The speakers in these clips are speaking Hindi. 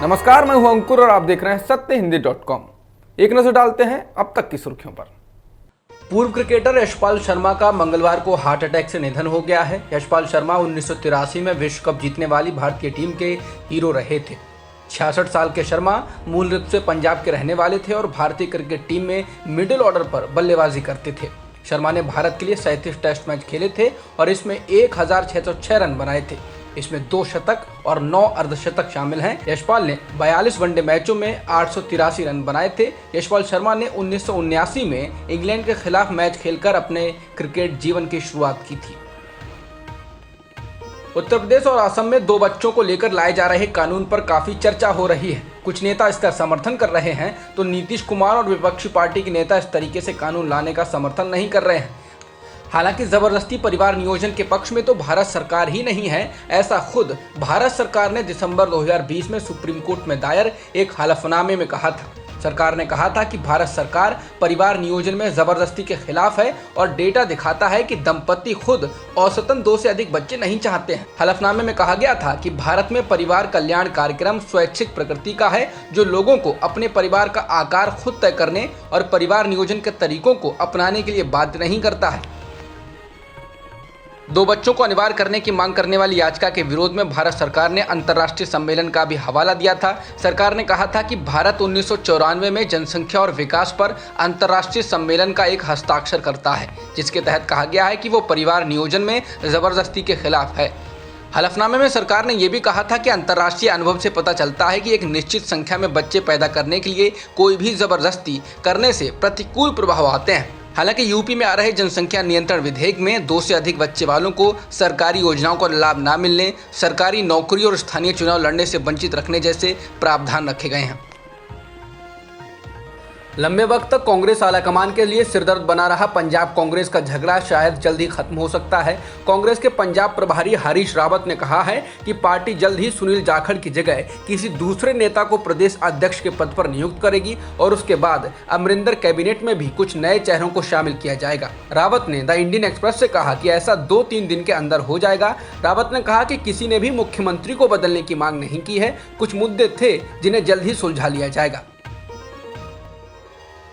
नमस्कार, मैं हूं अंकुर और आप देख रहे हैं सत्यहिंदी.com। एक नजर डालते हैं अब तक की सुर्खियों पर। पूर्व क्रिकेटर यशपाल शर्मा का मंगलवार को हार्ट अटैक से निधन हो गया है। यशपाल शर्मा 1983 में विश्व कप जीतने वाली भारतीय टीम के हीरो रहे थे। 66 साल के शर्मा मूल रूप से पंजाब के रहने वाले थे और भारतीय क्रिकेट टीम में मिडिल ऑर्डर पर बल्लेबाजी करते थे। शर्मा ने भारत के लिए 37 टेस्ट मैच खेले थे और इसमें 1606 रन बनाए थे। इसमें 2 शतक और 9 अर्धशतक शामिल हैं। यशपाल ने 42 वनडे मैचों में 883 रन बनाए थे। यशपाल शर्मा ने 1979 में इंग्लैंड के खिलाफ मैच खेलकर अपने क्रिकेट जीवन की शुरुआत की थी। उत्तर प्रदेश और असम में 2 बच्चों को लेकर लाए जा रहे कानून पर काफी चर्चा हो रही है। कुछ नेता इसका समर्थन कर रहे हैं तो नीतीश कुमार और विपक्षी पार्टी के नेता इस तरीके से कानून लाने का समर्थन नहीं कर रहे हैं। हालांकि जबरदस्ती परिवार नियोजन के पक्ष में तो भारत सरकार ही नहीं है, ऐसा खुद भारत सरकार ने दिसंबर 2020 में सुप्रीम कोर्ट में दायर एक हलफनामे में कहा था। सरकार ने कहा था कि भारत सरकार परिवार नियोजन में जबरदस्ती के खिलाफ है और डेटा दिखाता है कि दंपति खुद औसतन 2 से अधिक बच्चे नहीं चाहते हैं। हलफनामे में कहा गया था कि भारत में परिवार कल्याण कार्यक्रम स्वैच्छिक प्रकृति का है, जो लोगों को अपने परिवार का आकार खुद तय करने और परिवार नियोजन के तरीकों को अपनाने के लिए बाध्य नहीं करता है। 2 बच्चों को अनिवार्य करने की मांग करने वाली याचिका के विरोध में भारत सरकार ने अंतर्राष्ट्रीय सम्मेलन का भी हवाला दिया था। सरकार ने कहा था कि भारत 1994 में जनसंख्या और विकास पर अंतर्राष्ट्रीय सम्मेलन का एक हस्ताक्षर करता है, जिसके तहत कहा गया है कि वो परिवार नियोजन में जबरदस्ती के खिलाफ है। हलफनामे में सरकार ने यह भी कहा था कि अंतर्राष्ट्रीय अनुभव से पता चलता है कि एक निश्चित संख्या में बच्चे पैदा करने के लिए कोई भी जबरदस्ती करने से प्रतिकूल प्रभाव आते हैं। हालांकि यूपी में आ रहे जनसंख्या नियंत्रण विधेयक में 2 से अधिक बच्चे वालों को सरकारी योजनाओं का लाभ न मिलने, सरकारी नौकरी और स्थानीय चुनाव लड़ने से वंचित रखने जैसे प्रावधान रखे गए हैं। लंबे वक्त तक कांग्रेस आलाकमान के लिए सिरदर्द बना रहा पंजाब कांग्रेस का झगड़ा शायद जल्द ही खत्म हो सकता है। कांग्रेस के पंजाब प्रभारी हरीश रावत ने कहा है कि पार्टी जल्द ही सुनील जाखड़ की जगह किसी दूसरे नेता को प्रदेश अध्यक्ष के पद पर नियुक्त करेगी और उसके बाद अमरिंदर कैबिनेट में भी कुछ नए चेहरों को शामिल किया जाएगा। रावत ने द इंडियन एक्सप्रेस से कहा कि ऐसा 2-3 दिन के अंदर हो जाएगा। रावत ने कहा कि किसी ने भी मुख्यमंत्री को बदलने की मांग नहीं की है, कुछ मुद्दे थे जिन्हें जल्द ही सुलझा लिया जाएगा।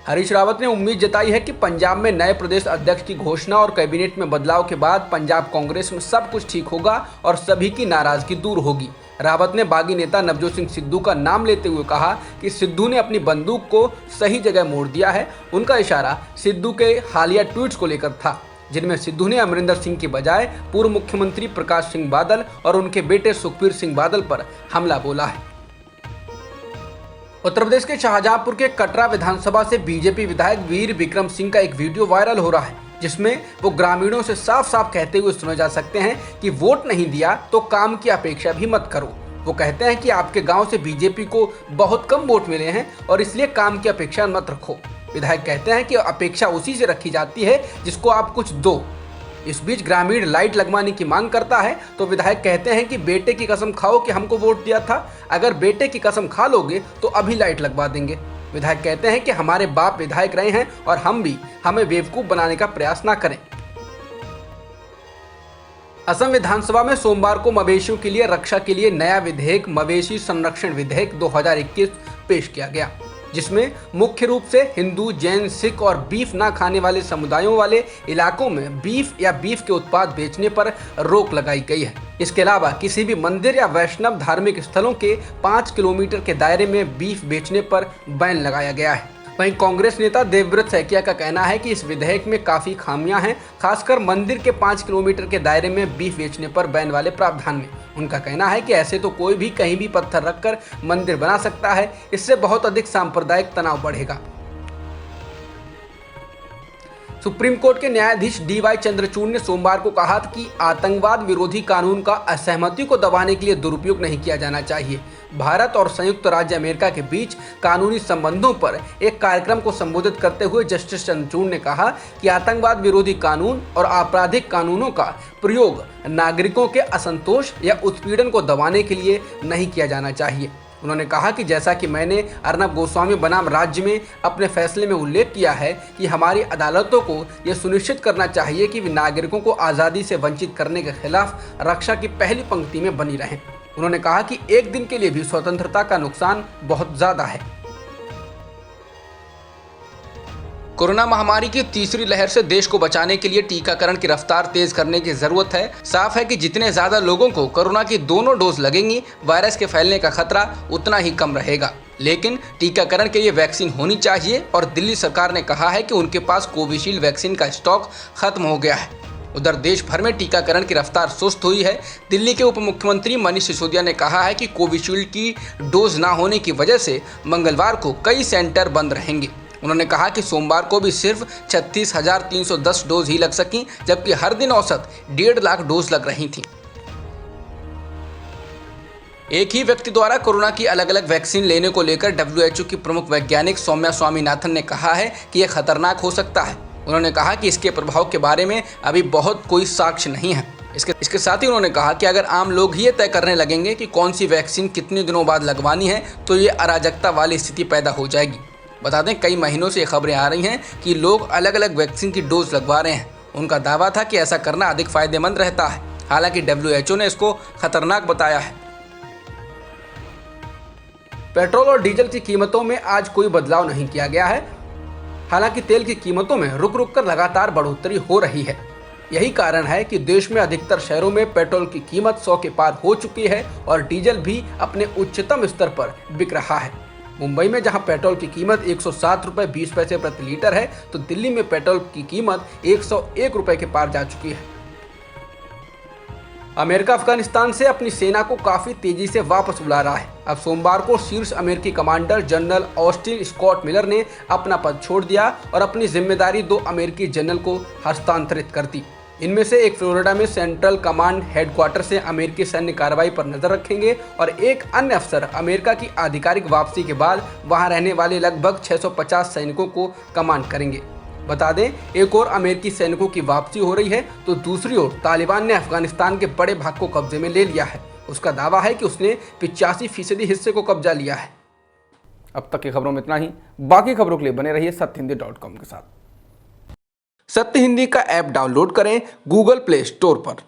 हरीश रावत ने उम्मीद जताई है कि पंजाब में नए प्रदेश अध्यक्ष की घोषणा और कैबिनेट में बदलाव के बाद पंजाब कांग्रेस में सब कुछ ठीक होगा और सभी की नाराजगी दूर होगी। रावत ने बागी नेता नवजोत सिंह सिद्धू का नाम लेते हुए कहा कि सिद्धू ने अपनी बंदूक को सही जगह मोड़ दिया है। उनका इशारा सिद्धू के हालिया ट्वीट्स को लेकर था, जिनमें सिद्धू ने अमरिंदर सिंह की बजाय पूर्व मुख्यमंत्री प्रकाश सिंह बादल और उनके बेटे सुखबीर सिंह बादल पर हमला बोला है। उत्तर प्रदेश के शाहजहांपुर के कटरा विधानसभा से बीजेपी विधायक वीर विक्रम सिंह का एक वीडियो वायरल हो रहा है, जिसमें वो ग्रामीणों से साफ साफ कहते हुए सुने जा सकते हैं कि वोट नहीं दिया तो काम की अपेक्षा भी मत करो। वो कहते हैं कि आपके गांव से बीजेपी को बहुत कम वोट मिले हैं और इसलिए काम की अपेक्षा मत रखो। विधायक कहते हैं कि अपेक्षा उसी से रखी जाती है जिसको आप कुछ दो। इस बीच ग्रामीण लाइट लगवाने की मांग करता है तो विधायक कहते हैं कि बेटे की कसम खाओ कि हमको वोट दिया था, अगर बेटे की कसम खा लोगे तो अभी लाइट लगवा देंगे। विधायक कहते हैं कि हमारे बाप विधायक रहे हैं और हमें बेवकूफ बनाने का प्रयास ना करें। असम विधानसभा में सोमवार को मवेशियों के लिए रक्षा के लिए नया विधेयक मवेशी संरक्षण विधेयक 2021 पेश किया गया, जिसमें मुख्य रूप से हिंदू, जैन, सिख और बीफ ना खाने वाले समुदायों वाले इलाकों में बीफ या बीफ के उत्पाद बेचने पर रोक लगाई गई है। इसके अलावा किसी भी मंदिर या वैष्णव धार्मिक स्थलों के 5 किलोमीटर के दायरे में बीफ बेचने पर बैन लगाया गया है। वहीं कांग्रेस नेता देवव्रत सैकिया का कहना है कि इस विधेयक में काफी खामियां हैं, खासकर मंदिर के 5 किलोमीटर के दायरे में बीफ बेचने पर बैन वाले प्रावधान में। उनका कहना है कि ऐसे तो कोई भी कहीं भी पत्थर रखकर मंदिर बना सकता है, इससे बहुत अधिक सांप्रदायिक तनाव बढ़ेगा। सुप्रीम कोर्ट के न्यायाधीश DY चंद्रचूड़ ने सोमवार को कहा कि आतंकवाद विरोधी कानून का असहमति को दबाने के लिए दुरुपयोग नहीं किया जाना चाहिए। भारत और संयुक्त राज्य अमेरिका के बीच कानूनी संबंधों पर एक कार्यक्रम को संबोधित करते हुए जस्टिस चंद्रचूड़ ने कहा कि आतंकवाद विरोधी कानून और आपराधिक कानूनों का प्रयोग नागरिकों के असंतोष या उत्पीड़न को दबाने के लिए नहीं किया जाना चाहिए। उन्होंने कहा कि जैसा कि मैंने अर्नब गोस्वामी बनाम राज्य में अपने फैसले में उल्लेख किया है कि हमारी अदालतों को यह सुनिश्चित करना चाहिए कि वे नागरिकों को आज़ादी से वंचित करने के खिलाफ रक्षा की पहली पंक्ति में बनी रहें। उन्होंने कहा कि एक दिन के लिए भी स्वतंत्रता का नुकसान बहुत ज्यादा है। कोरोना महामारी की तीसरी लहर से देश को बचाने के लिए टीकाकरण की रफ्तार तेज करने की जरूरत है। साफ है कि जितने ज्यादा लोगों को कोरोना की दोनों डोज लगेंगी, वायरस के फैलने का खतरा उतना ही कम रहेगा। लेकिन टीकाकरण के लिए वैक्सीन होनी चाहिए और दिल्ली सरकार ने कहा है कि उनके पास कोविशील्ड वैक्सीन का स्टॉक खत्म हो गया है। उधर देश भर में टीकाकरण की रफ्तार सुस्त हुई है। दिल्ली के उप मुख्यमंत्री मनीष सिसोदिया ने कहा है कि कोविशील्ड की डोज न होने की वजह से मंगलवार को कई सेंटर बंद रहेंगे। उन्होंने कहा कि सोमवार को भी सिर्फ 36,310 डोज ही लग सकी, जबकि हर दिन औसत 1.5 लाख डोज लग रही थी। एक ही व्यक्ति द्वारा कोरोना की अलग अलग वैक्सीन लेने को लेकर WHO की प्रमुख वैज्ञानिक सौम्या स्वामीनाथन ने कहा है कि यह खतरनाक हो सकता है। उन्होंने कहा कि इसके प्रभाव के बारे में अभी बहुत कोई साक्ष्य नहीं है। इसके साथ ही उन्होंने कहा कि अगर आम लोग ही ये तय करने लगेंगे कि कौन सी वैक्सीन कितने दिनों बाद लगवानी है, तो ये अराजकता वाली स्थिति पैदा हो जाएगी। बता दें, कई महीनों से खबरें आ रही हैं कि लोग अलग अलग वैक्सीन की डोज लगवा रहे हैं। उनका दावा था कि ऐसा करना अधिक फायदेमंद रहता है। हालांकि WHO ने इसको खतरनाक बताया है। पेट्रोल और डीजल की कीमतों में आज कोई बदलाव नहीं किया गया है। हालांकि तेल की कीमतों में रुक रुक कर लगातार बढ़ोतरी हो रही है। यही कारण है कि देश में अधिकतर शहरों में पेट्रोल की कीमत 100 के पार हो चुकी है और डीजल भी अपने उच्चतम स्तर पर बिक रहा है। मुंबई में जहां पेट्रोल की कीमत 107 रुपये 20 पैसे प्रति लीटर है, तो दिल्ली में पेट्रोल की कीमत 101 रुपये के पार जा चुकी है। अमेरिका अफगानिस्तान से अपनी सेना को काफी तेजी से वापस बुला रहा है। अब सोमवार को शीर्ष अमेरिकी commander general Austin Scott Miller ने अपना पद छोड़ दिया और अपनी जिम्मेदारी 2 अमेरिकी जनरल को हस्तांतरित कर दी। इनमें से एक फ्लोरिडा में सेंट्रल कमांड हेडक्वार्टर से अमेरिकी सैन्य कार्रवाई पर नजर रखेंगे और एक अन्य अफसर अमेरिका की आधिकारिक वापसी के बाद वहां रहने वाले लगभग 650 सैनिकों को कमांड करेंगे। बता दें, एक और अमेरिकी सैनिकों की वापसी हो रही है, तो दूसरी ओर तालिबान ने अफगानिस्तान के बड़े भाग को कब्जे में ले लिया है। उसका दावा है कि उसने 85% हिस्से को कब्जा लिया है। अब तक की खबरों में इतना ही। बाकी खबरों के लिए बने रहिए सत्यहिंदी.com के साथ। सत्य हिंदी का ऐप डाउनलोड करें गूगल प्ले स्टोर पर।